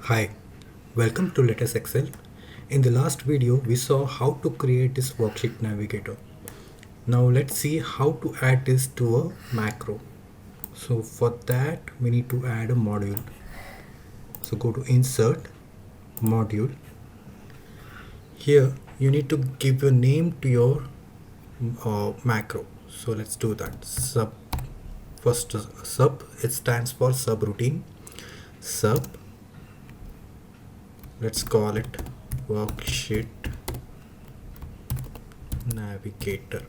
Hi, welcome to Latest Excel. In the last video, we saw how to create this worksheet navigator. Now let's see how to add this to a macro. So for that, we need to add a module. So go to Insert, Module. Here, you need to give a name to your macro. So let's do that. First sub, it stands for subroutine. Sub, let's call it Worksheet Navigator.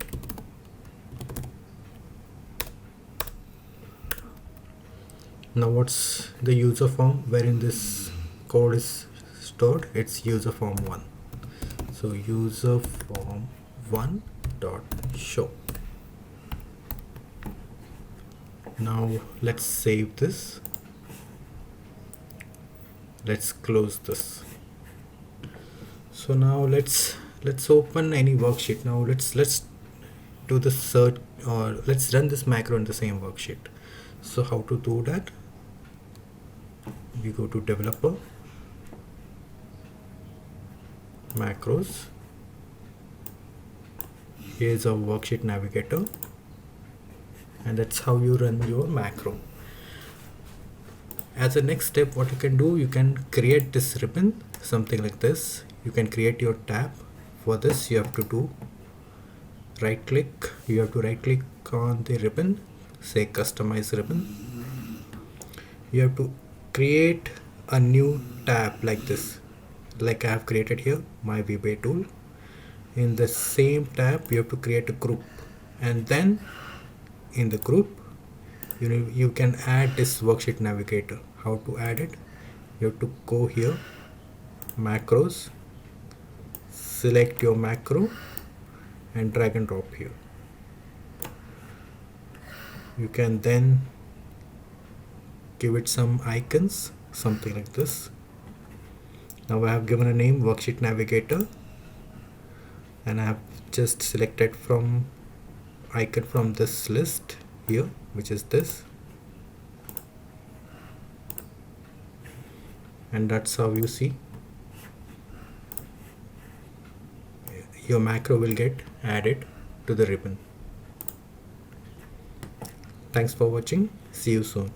Now what's the user form wherein this code is stored? It's user form 1. So user form 1 dot show. Now let's save this. Let's close this. So now let's open any worksheet. Now let's do the search, or let's run this macro in the same worksheet. So how to do that? We go to developer, macros. Here's our worksheet navigator, and that's how you run your macro. As a next step, what you can do, you can create this ribbon, something like this. You can create your tab. For this, you have to do right click. You have to right click on the ribbon, say customize ribbon. You have to create a new tab like this, like I have created here, my VBA tool. In the same tab, you have to create a group, and then in the group, you can add this worksheet navigator. How to add it? You have to go here, macros, select your macro and drag and drop here. You can then give it some icons, something like this. Now I have given a name, worksheet navigator, and I have just selected from icon from this list here, which is this, and that's how you see your macro will get added to the ribbon. Thanks for watching. See you soon.